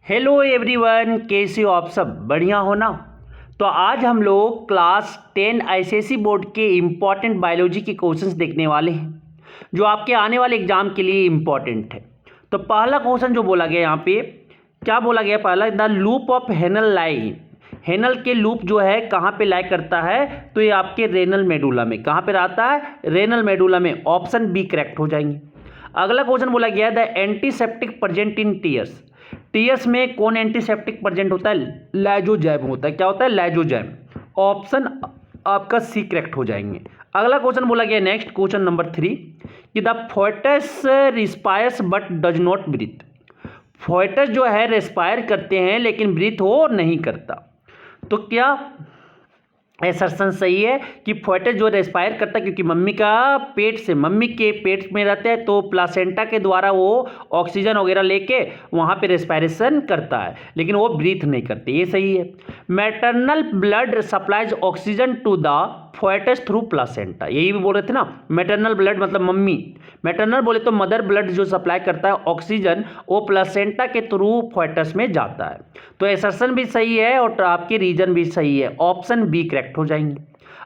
Hello everyone, कैसे हो आप सब? बढ़िया हो ना? तो आज हम लोग क्लास 10 आईसीएसई बोर्ड के इम्पॉर्टेंट बायोलॉजी के क्वेश्चंस देखने वाले हैं जो आपके आने वाले एग्जाम के लिए इम्पॉर्टेंट है। तो पहला क्वेश्चन जो बोला गया यहाँ पे, क्या बोला गया? पहला, the loop of Henle lie. Henle के लूप जो है कहाँ पे लाई करता है? तो ये आपके रेनल मेडुला में। कहाँ पे रहता है? रेनल मेडुला में। ऑप्शन बी करेक्ट हो जाएंगे। अगला क्वेश्चन बोला गया the antiseptic present in tears. Tears में कौन एंटीसेप्टिक प्रेजेंट होता है? लाइजोजाइम होता है। क्या होता है? लाइजोजाइम। ऑप्शन आपका सी करेक्ट हो जाएंगे। अगला क्वेश्चन बोला गया नेक्स्ट, क्वेश्चन नंबर 3, कि the foetus respires but does not breathe. Foetus जो है रेस्पायर करते हैं लेकिन ब्रीथ हो नहीं करता। तो क्या एसर्शन सही है कि फोएटस जो रेस्पायर करता है, क्योंकि मम्मी के पेट में रहता है तो प्लासेंटा के द्वारा वो ऑक्सीजन वगैरह लेके वहाँ पे रेस्पायरेशन करता है, लेकिन वो ब्रीथ नहीं करते। ये सही है। Maternal blood supplies oxygen to the foetus through placenta. यही भी बोल रहे थे ना, मैटरनल ब्लड मतलब मम्मी। मैटरनल बोले तो मदर ब्लड जो सप्लाई करता है ऑक्सीजन, वो प्लासेंटा के थ्रू फोएटस में जाता है। तो एसर्शन भी सही है और आपकी रीजन भी सही है। ऑप्शन बी करेक्ट हो जाएंगे।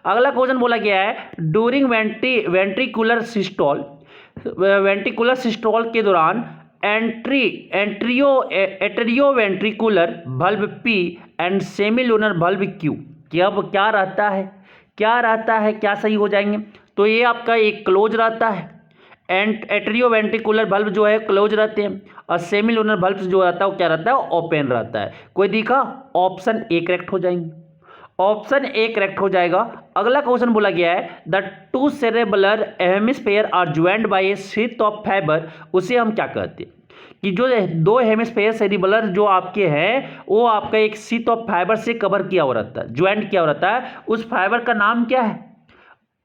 अगला क्वेश्चन बोला गया है during ventricular systole. Ventricular systole के दौरान atrio ventricular bulb P and semilunar bulb Q क्या रहता है? क्या सही हो जाएंगे? तो ये आपका एक क्लोज रहता है। एट्रियो वेंट्रिकुलर बल्ब जो है क्लोज रहते हैं और सेमिलुनर बल्ब जो रहता है वो क्या रहता है? ओपन रहता है। कोई दिखा? ऑप्शन ए करेक्ट हो जाएंगे। ऑप्शन ए करेक्ट हो जाएगा। अगला क्वेश्चन बोला गया है the two cerebellar hemisphere are joined by a sheath of fibre. उसे हम क्या कहते हैं? कि जो दो हेमिस्फेयर सेरिबलर जो आपके हैं वो आपका एक शीथ ऑफ फाइबर से कवर किया हुआ रहता है, ज्वाइंट किया हुआ रहता है। उस फाइबर का नाम क्या है?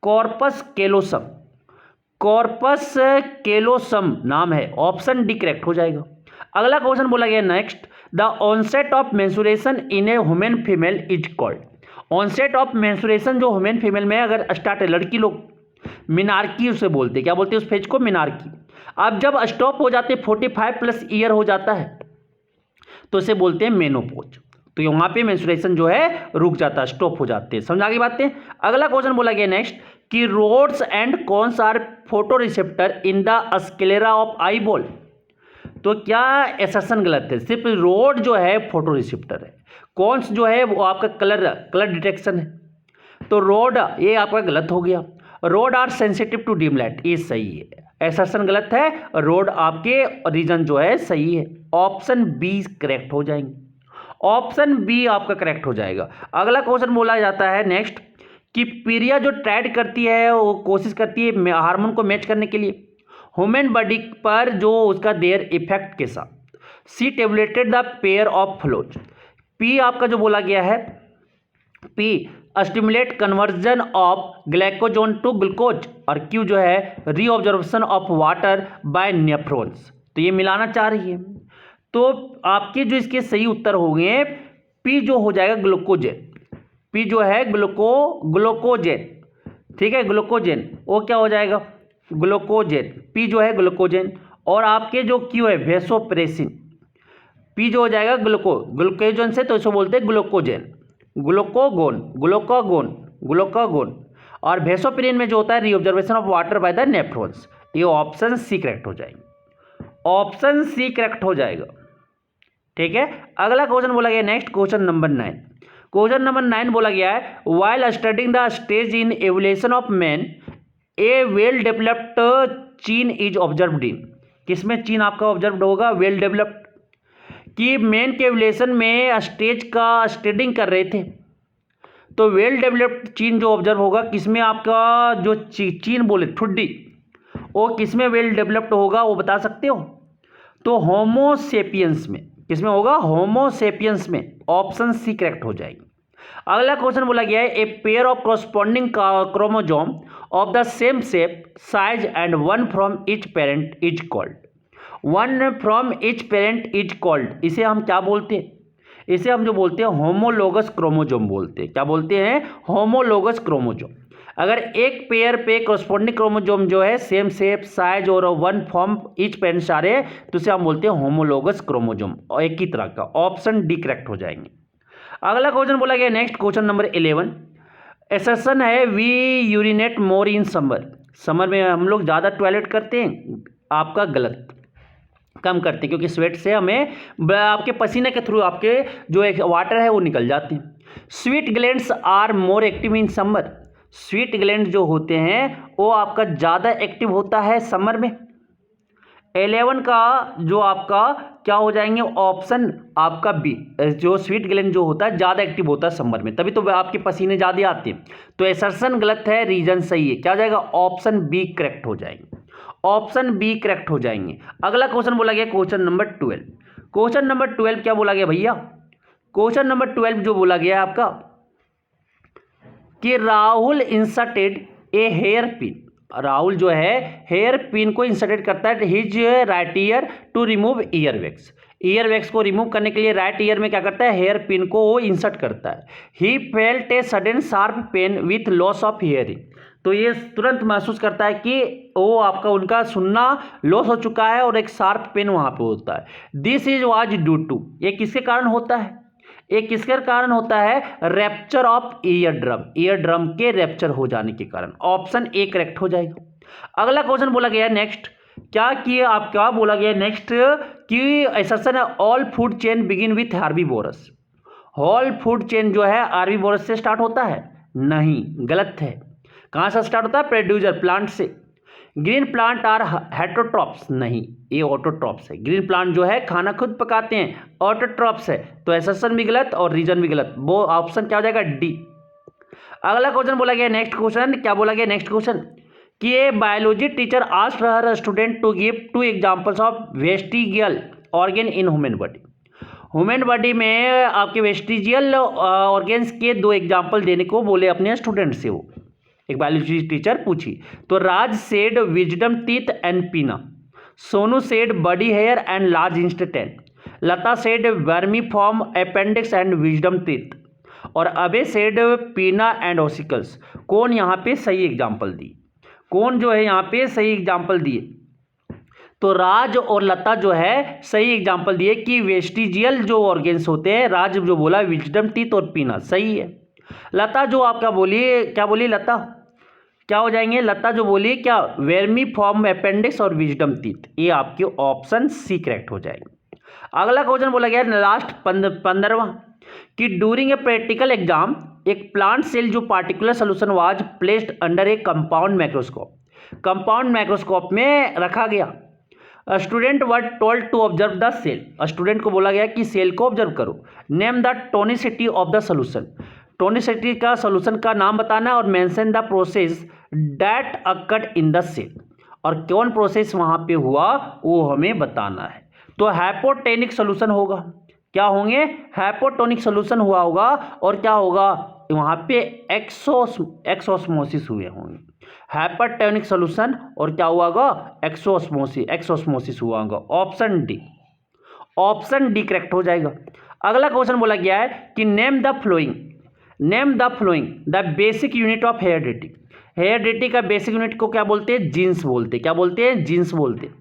Corpus callosum. कॉर्पस कैलोसम नाम है। ऑप्शन डी करेक्ट हो जाएगा। अगला क्वेश्चन बोला गया next, the onset of menstruation in a human female is called. Onset of menstruation जो ह्यूमन फीमेल में अगर स्टार्ट है, लड़की लोग मिनार्की उसे बोलते हैं। क्या बोलते हैं उस फेज को? मिनार्की। अब जब स्टॉप हो जाते 45+ ईयर हो जाता है तो इसे बोलते हैं मेनोपोज। तो वहां पे मेंस्ट्रुएशन जो है रुक जाता है, स्टॉप हो जाते हैं। समझ आ गई बातें? अगला क्वेश्चन बोला गया नेक्स्ट कि rods and cones are photoreceptor in the sclera of eyeball. तो क्या एसर्शन गलत है? सिर्फ रोड जो है फोटो रिसेप्टर है, कॉन्स जो है वो आपका कलर डिटेक्शन है। तो रोड ये आपका गलत हो गया। Rod are sensitive to dim light, ये सही है। एसर्शन गलत है, रोड आपके रीजन जो है सही है। ऑप्शन बी करेक्ट हो जाएंगे। ऑप्शन बी आपका करेक्ट हो जाएगा। अगला क्वेश्चन बोला जाता है नेक्स्ट कि पीरिया जो ट्राइड करती है वो कोशिश करती है हार्मोन को मैच करने के लिए ह्यूमन बॉडी पर जो उसका देयर इफेक्ट के साथ। C tabulated the pair of flows. P आपका जो बोला गया है, P stimulate conversion of glycogen to glucose, और क्यू जो है reabsorption of water by nephrons. तो ये मिलाना चाह रही है। तो आपके जो इसके सही उत्तर होंगे, पी जो हो जाएगा ग्लूकोजेन। पी जो है ग्लूकोजेन, ठीक है, ग्लूकोजेन। वो क्या हो जाएगा? ग्लूकोजेन। पी जो है ग्लूकोजेन। और आपके जो क्यू है वेसोप्रेसिन। पी जो हो जाएगा ग्लूकोजन से, तो इसको बोलते हैं ग्लूकोजेन, ग्लूकागोन। और वेसोप्रिन में जो होता है reabsorption of water by the nephrons. ये ऑप्शन सी करेक्ट हो जाएंगे। ऑप्शन सी करेक्ट हो जाएगा, ठीक है। अगला क्वेश्चन बोला गया next, question number 9। Question number 9 बोला गया है while studying the stage in evolution of man A well developed चीन इज ऑब्जर्व्ड इन। किसमें चीन आपका ऑब्जर्व्ड होगा? Well developed. कि मैन के एवोल्यूशन में स्टेज का स्टडिंग कर रहे थे, तो वेल डेवलप्ड चीन जो ऑब्जर्व होगा किसमें? आपका जो चीन बोले ठुड्डी, वो किसमें वेल डेवलप्ड होगा वो बता सकते हो? तो होमोसेपियंस में। किसमें होगा? होमोसेपियंस में। ऑप्शन सी करेक्ट हो जाएगी। अगला क्वेश्चन बोला गया है a pair of corresponding chromosome of the same shape size and one from each parent is called. One from each parent is called, इसे हम क्या बोलते हैं? इसे हम जो बोलते हैं होमोलोगस क्रोमोजोम बोलते हैं। क्या बोलते हैं? Homologous chromosome. अगर एक पेयर पे कॉरस्पॉन्डिंग क्रोमोसोम जो है सेम शेप, साइज और वन फॉर्म ईच पेरेंट्स आ रहे हैं तो उसे हम बोलते हैं होमोलोगस क्रोमोसोम, और एक ही तरह का। ऑप्शन डी करेक्ट हो जाएंगे। अगला क्वेश्चन बोला गया नेक्स्ट, क्वेश्चन नंबर 11। एसर्शन है we urinate more in summer. Summer में हम लोग ज़्यादा टॉयलेट करते हैं, आपका गलत, कम करते हैं, क्योंकि स्वेट से हमें आपके पसीने के थ्रू आपके जो एक वाटर है वो निकल जाते हैं। Sweat glands are more active in summer. Sweat gland जो होते हैं वो आपका ज़्यादा एक्टिव होता है समर में। 11 का जो आपका क्या हो जाएंगे, ऑप्शन आपका बी, जो स्वीट ग्लैंड जो होता है ज़्यादा एक्टिव होता है समर में, तभी तो आपके पसीने ज़्यादा आते हैं। तो एसर्शन गलत है, रीजन सही है। क्या हो जाएगा, ऑप्शन बी करेक्ट हो जाएंगे, ऑप्शन बी करेक्ट हो जाएंगे। अगला क्वेश्चन बोला गया क्वेश्चन नंबर 12। क्वेश्चन नंबर 12 क्या बोला गया भैया, क्वेश्चन नंबर 12 जो बोला गया है आपका कि Rahul inserted a hairpin. Rahul जो है हेयर पिन को इंसर्टेड करता है his right ear to remove earwax. Earwax को रिमूव करने के लिए राइट ईयर में क्या करता है, हेयर पिन को वो इंसर्ट करता है। He felt a sudden sharp pain with loss of hearing. तो ये तुरंत महसूस करता है कि वो आपका उनका सुनना लॉस हो चुका है और एक शार्प पेन वहाँ पे होता है। This is was due to, ये किसके कारण होता है, ये किसके कारण होता है, rapture of ear drum, ear drum के रैप्चर हो जाने के कारण। ऑप्शन ए करेक्ट हो जाएगा। अगला क्वेश्चन बोला गया नेक्स्ट, क्या किया आप, क्या बोला गया नेक्स्ट कि एसर्शन है all food chain begin with herbivores. All food chain जो है हार्बीवोरस से स्टार्ट होता है, नहीं, गलत है। कहाँ से स्टार्ट होता है, प्रोड्यूसर प्लांट से। ग्रीन प्लांट आर हेटरोट्रॉप्स, नहीं, ये ऑटोट्रॉप्स है। ग्रीन प्लांट जो है खाना खुद पकाते हैं, ऑटोट्रॉप्स है। तो एसर्शन भी गलत और रीजन भी गलत, वो ऑप्शन क्या हो जाएगा, डी। अगला क्वेश्चन बोला गया नेक्स्ट क्वेश्चन, क्या बोला गया नेक्स्ट क्वेश्चन कि a biology teacher asked her student to give 2 examples of vestigial organ in human body. Human body में आपके वेस्टिजियल ऑर्गन्स के 2 एग्जाम्पल देने को बोले अपने स्टूडेंट से, वो एक बायोलॉजी टीचर पूछी। तो Raj said wisdom teeth and pinna, Sonu said body hair and large intestine, Lata said vermiform appendix and wisdom teeth, और अबे सेड पीना एंड ऑसिकल्स। कौन यहाँ पे सही एग्जाम्पल दी, कौन जो है यहाँ पे सही एग्जाम्पल दिए, तो राज और लता जो है सही एग्जाम्पल दिए कि वेस्टिजियल जो ऑर्गन्स होते हैं, राज जो बोला विजडम टीथ और पीना, सही है। लता जो आपका बोली, क्या बोली लता, क्या हो जाएंगे, लता जो बोली क्या, वर्मीफॉर्म अपेंडिक्स और विजडम टीथ, ये आपके ऑप्शन सी करेक्ट हो जाएंगे। अगला क्वेश्चन बोला गया लास्ट 15वां कि ड्यूरिंग ए प्रैक्टिकल एग्जाम एक प्लांट सेल जो particular solution was placed under a compound microscope, compound microscope में रखा गया। Student were told to observe the cell, student को बोला गया कि सेल को ऑब्जर्व करो। Name the tonicity of the solution, tonicity का सोल्यूशन का नाम बताना और mention the process that occurred in the cell, और कौन प्रोसेस वहाँ पे हुआ वो हमें बताना है। तो हाइपोटेनिक सोल्यूशन होगा, क्या होंगे, हाइपोटोनिक सोल्यूशन हुआ होगा, और क्या होगा वहाँ पे एक्सोस्मोसिस हुए होंगे। हाइपोटोनिक सोल्यूशन और क्या हुआ होगा, एक्सोस्मोसिस हुआ होगा। Option D, option D correct हो जाएगा। अगला क्वेश्चन बोला गया है कि name the flowing, name the flowing the basic unit of heredity. Heredity का बेसिक यूनिट को क्या बोलते हैं, जीन्स बोलते हैं, क्या बोलते हैं, जीन्स बोलते हैं।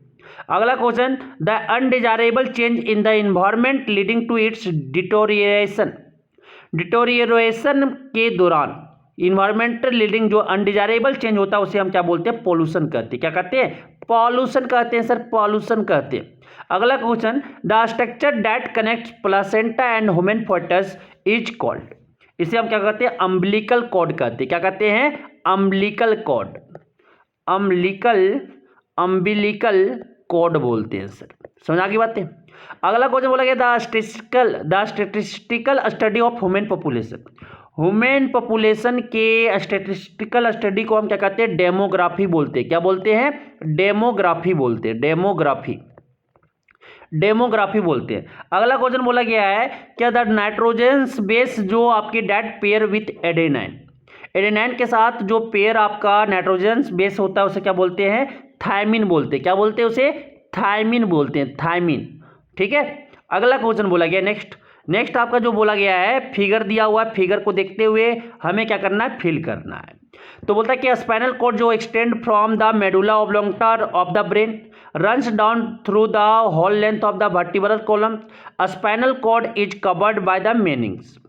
अगला question the undesirable change in the environment leading to its deterioration, deterioration के दौरान इन्वायरमेंटल लीडिंग जो अनडिजायरेबल चेंज होता है उसे हम क्या बोलते हैं, पॉल्यूशन कहते हैं। क्या कहते हैं, पॉल्यूशन कहते हैं सर, पॉल्यूशन कहते हैं। अगला question the structure that connects placenta and human foetus is called, इसे हम क्या कहते हैं, अम्बिलिकल कॉर्ड कहते हैं। क्या कहते हैं, अम्बिलिकल कॉर्ड, अम्बिलिकल कॉर्ड बोलते हैं सर, समझ आ गई बातें। अगला क्वेश्चन बोला गया the statistical study of human population, human population के स्टैटिस्टिकल स्टडी को हम क्या कहते हैं, डेमोग्राफी बोलते हैं। क्या बोलते हैं, डेमोग्राफी बोलते हैं, डेमोग्राफी बोलते हैं। अगला क्वेश्चन बोला गया है क्या द नाइट्रोजन बेस जो आपकी that pair with adenine, adenine के साथ जो पेयर आपका नाइट्रोजन बेस होता है उसे क्या बोलते हैं, थायमिन बोलते हैं। क्या बोलते हैं उसे, थायमिन बोलते हैं, थायमिन, ठीक है। अगला क्वेश्चन बोला गया नेक्स्ट आपका जो बोला गया है, फिगर दिया हुआ है, फिगर को देखते हुए हमें क्या करना है, फिल करना है। तो बोलता है कि स्पाइनल कॉर्ड जो extend from the medulla oblongata of the brain runs down through the whole length of the vertebral column. A spinal cord is covered by the meninges.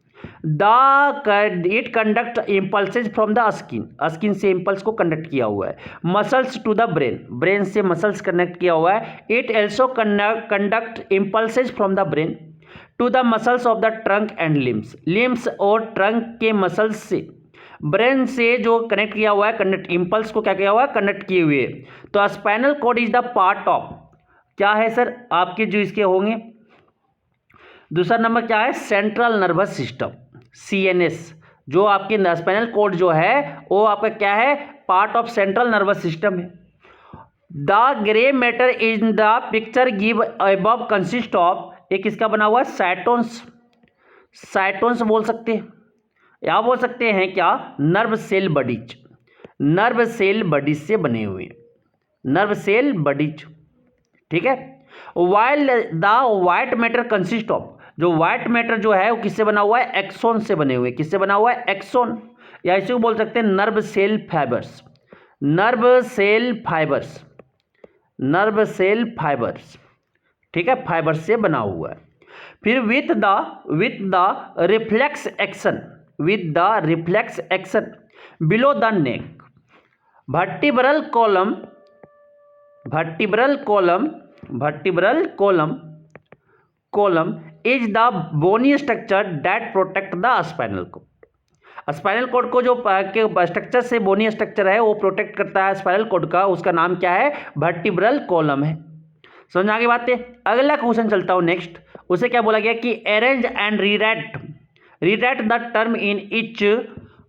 It conducts impulses from the skin से impulse को conduct किया हुआ है. Muscles to the brain से muscles connect किया हुआ है. It also conduct impulses from the brain to the muscles of the trunk and limbs और trunk के muscles से ब्रेन से जो कनेक्ट किया हुआ है, कनेक्ट इंपल्स को क्या किया हुआ है, कनेक्ट किए हुए. तो spinal cord is the part of क्या है सर आपके जो इसके होंगे. दूसरा नंबर क्या है, सेंट्रल नर्वस सिस्टम सीएनएस. जो आपके स्पाइनल कॉर्ड जो है वो आपका क्या है, part of central nervous system है. The grey matter in the picture give above consist of, एक इसका बना हुआ है साइटोन्स बोल सकते हैं या बोल सकते हैं क्या, नर्व सेल बडीज से बने हुए नर्व सेल बडीज. ठीक है. While the white matter consist of, जो व्हाइट मैटर जो है वो किससे बना हुआ है, एक्सोन से बने हुए. किससे बना हुआ है, एक्सोन, या इसे बोल सकते हैं नर्व सेल फाइबर्स. ठीक है, फाइबर से बना हुआ है. फिर with the reflex action below the neck, vertebral column is the bony structure that protect the spinal cord. Spinal cord को जो स्ट्रक्चर से बोनी स्ट्रक्चर है वो प्रोटेक्ट करता है स्पाइनल कॉर्ड का, उसका नाम क्या है, वर्टिब्रल कॉलम है. समझ आगे बातें. अगला क्वेश्चन चलता हूँ नेक्स्ट. उसे क्या बोला गया कि arrange and rewrite the term in each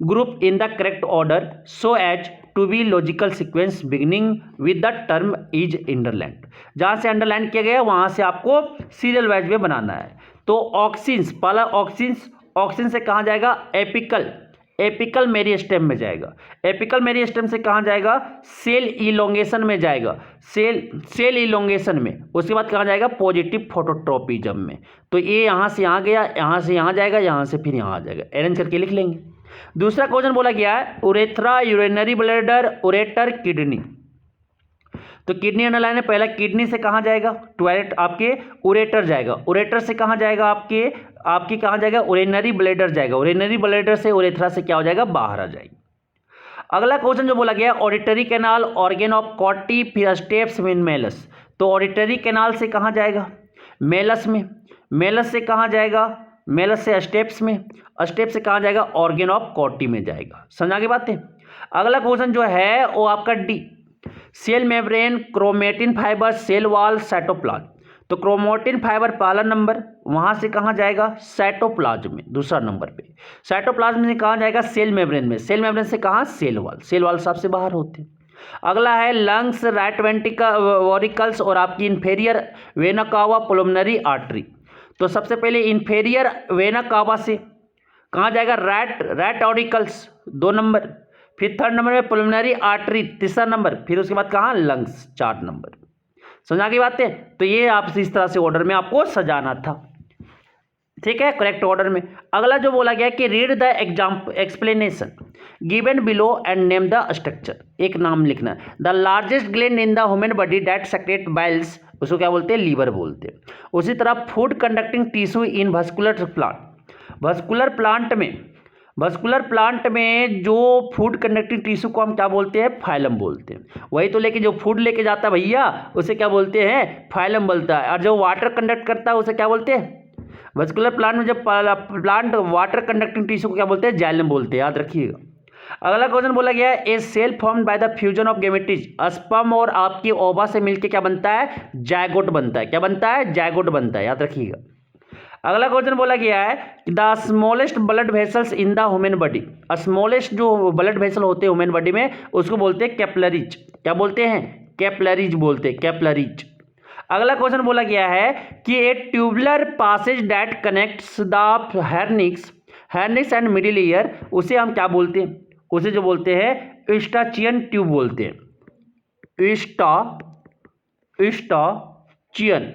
group in the correct order so as to be logical sequence beginning with the term is underline. जहाँ से अंडरलाइन किया गया वहाँ से आपको सीरियल वाइज में बनाना है. तो ऑक्सिन्स, पहला ऑक्सिन से कहाँ जाएगा, एपिकल मेरिस्टेम में जाएगा. एपिकल मेरिस्टेम से कहाँ जाएगा, सेल इलोंगेशन में जाएगा. सेल इलोंगेशन में उसके बाद कहाँ जाएगा, पॉजिटिव फोटोट्रोपिज्म में. तो ये यहाँ से यहाँ गया, यहाँ से यहाँ जाएगा, यहाँ से फिर यहाँ आ जाएगा. अरेंज करके लिख लेंगे. दूसरा क्वेश्चन बोला गया है उरेथ्रा, यूरिनरी ब्लैडर, उरेटर, किडनी. तो किडनी अंडरलाइन है. पहला किडनी से कहाँ जाएगा, टॉयलेट आपके उरेटर जाएगा. उरेटर से कहाँ जाएगा, आपकी कहाँ जाएगा, उरेनरी ब्लैडर जाएगा. उरेनरी ब्लैडर से उरेथ्रा से क्या हो जाएगा, बाहर आ जाएगी. अगला क्वेश्चन जो बोला गया ऑडिटरी कैनाल, ऑर्गेन ऑफ कॉटी, फिर स्टेप्स इन मेलस. तो ऑडिटरी कैनाल से कहाँ जाएगा, मेलस में. मेलस से कहाँ जाएगा, मेलस से स्टेप्स में. स्टेप से कहाँ जाएगा, ऑर्गेन ऑफ कॉटी में जाएगा. समझ आगे बातें. अगला क्वेश्चन जो है वो आपका D, cell membrane, chromatin fibre, cell wall, cytoplasm. तो क्रोमेटिन फाइबर पहला नंबर, वहां से कहाँ जाएगा, साइटोप्लाज्म में. दूसरा नंबर पे साइटोप्लाज्म से कहाँ जाएगा, सेल मेम्ब्रेन में. सेल मेम्ब्रेन से कहाँ, सेल वॉल सबसे बाहर होते हैं. अगला है लंग्स, राइट वेंट्रिकल्स और आपकी इन्फेरियर वेना कावा, पुल्मोनरी आर्टरी. तो सबसे पहले इन्फेरियर वेना कावा से कहाँ जाएगा, राइट ऑडिकल्स 2 नंबर. फिर 3rd नंबर में पुल्मोनरी आर्टरी 3रा नंबर. फिर उसके बाद कहाँ, लंग्स 4 नंबर. समझ आ गई बातें. तो ये आप इस तरह से ऑर्डर में आपको सजाना था. ठीक है, करेक्ट ऑर्डर में. अगला जो बोला गया कि read the explanation given below and name the structure. एक नाम लिखना. The largest gland in the human body that secrete biles, उसको क्या बोलते हैं, लीवर बोलते हैं. उसी तरह food conducting tissue in vascular plant में जो फूड कंडक्टिंग टिश्यू को हम क्या बोलते हैं, फाइलम बोलते हैं. वही तो लेके जो फूड लेके जाता है भैया उसे क्या बोलते हैं, फाइलम बोलता है. और जो वाटर कंडक्ट करता है उसे क्या बोलते हैं, वस्कुलर प्लांट में जब प्लांट वाटर कंडक्टिंग टिश्यू को क्या बोलते हैं, जाइलम बोलते हैं. याद रखिएगा. अगला क्वेश्चन बोला गया है a cell formed by the fusion of gametes. Sperm और आपकी ओवा से मिलकर क्या बनता है, जायगोट बनता है. क्या बनता है, जायगोट बनता है. याद रखिएगा. अगला क्वेश्चन बोला गया है the smallest blood vessels in the human body. Smallest जो ब्लड वेसल होते हैं ह्यूमन बॉडी में उसको बोलते हैं कैपिलरीज. क्या बोलते हैं, कैपिलरीज बोलते हैं, कैपिलरीज. अगला क्वेश्चन बोला गया है कि a tubular passage that connects the pharynx and middle ear, उसे हम क्या बोलते हैं, उसे जो बोलते हैं यूस्टाचियन ट्यूब बोलते हैं. यूस्टाचियन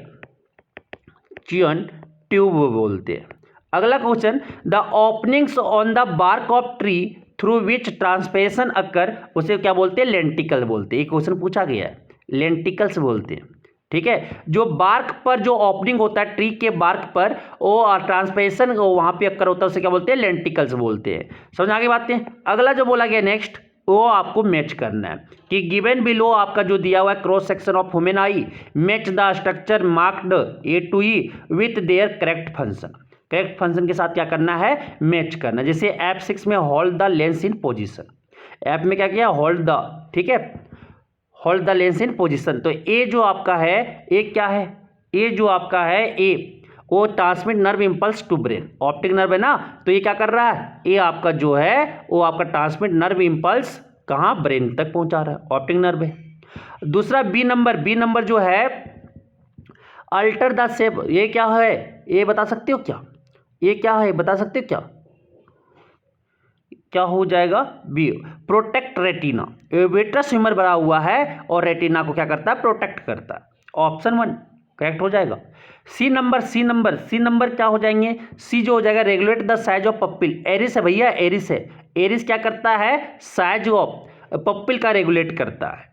ट्यूब बोलते हैं. अगला question the openings on the bark of tree through which transpiration occur, उसे क्या बोलते हैं, लेंटिकल बोलते हैं। एक क्वेश्चन पूछा गया है, लेंटिकल्स बोलते हैं। ठीक है, जो बार्क पर जो ओपनिंग होता है ट्री के बार्क पर, वो ट्रांसपिरेशन वहां पे अकर होता है, उसे क्या बोलते हैं, लेंटिकल्स बोलते हैं। समझ आगे बातें। अगला जो बोला गया नेक्स्ट, वो आपको मैच करना है कि गिवन बिलो आपका जो दिया हुआ है cross section of human eye, match the structure marked A to E with their correct function. Correct function के साथ क्या करना है, मैच करना। जैसे F6 में hold the lens in position, app में क्या किया, होल्ड द, ठीक है, hold the lens in position. तो ए जो आपका है, ए क्या है, ए जो आपका है, ए वो transmit nerve impulse to brain, optic nerve है ना, तो ये क्या कर रहा है, ये आपका जो है वो आपका ट्रांसमिट नर्व इंपल्स कहाँ, ब्रेन तक पहुंचा रहा है, ऑप्टिक नर्व है। दूसरा बी नंबर, बी नंबर जो है अल्टर द शेप, ये क्या है, ये बता सकते हो क्या, ये क्या है बता सकते हो क्या, क्या हो जाएगा, B protect retina. Vitreous humour बना हुआ है और रेटिना को क्या करता है, प्रोटेक्ट करता है। ऑप्शन 1 करेक्ट हो जाएगा। C number, C number, C number क्या हो जाएंगे, सी जो हो जाएगा regulate the size of pupil, iris है भैया, एरिस है, एरिस क्या करता है, साइज ऑफ पप्पिल का रेगुलेट करता है।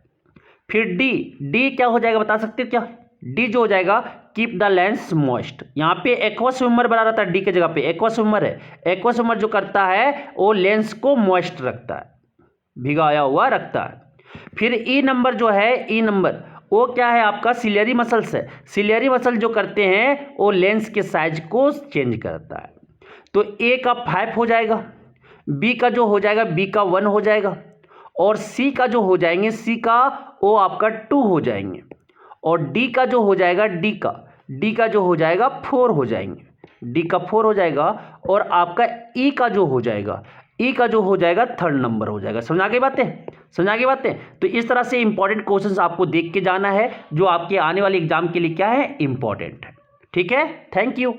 फिर डी, डी क्या हो जाएगा बता सकते हो क्या, डी जो हो जाएगा कीप द लेंस मॉइस्ट। यहाँ पे एक्वस ह्यूमर बना रहता है, डी की जगह पे एक्वस ह्यूमर है, एक्वस ह्यूमर जो करता है वो लेंस को मॉइस्ट रखता है, भिगाया हुआ रखता है। फिर ई नंबर जो है, ई नंबर वो क्या है आपका, सिलियरी मसल्स है, सिलियरी मसल जो करते हैं वो लेंस के साइज को चेंज करता है। तो ए का 5 हो जाएगा, बी का जो हो जाएगा, बी का 1 हो जाएगा, और सी का जो हो जाएंगे, सी का वो आपका 2 हो जाएंगे, और डी का जो हो जाएगा, डी का जो हो जाएगा 4 हो जाएंगे, डी का 4 हो जाएगा, और आपका ई का जो हो जाएगा, ई का जो हो जाएगा 3rd नंबर हो जाएगा। समझ आ गई बातें, समझ आ गई बातें। तो इस तरह से इंपॉर्टेंट क्वेश्चंस आपको देख के जाना है जो आपके आने वाले एग्जाम के लिए क्या है, इंपॉर्टेंट है। ठीक है, थैंक यू।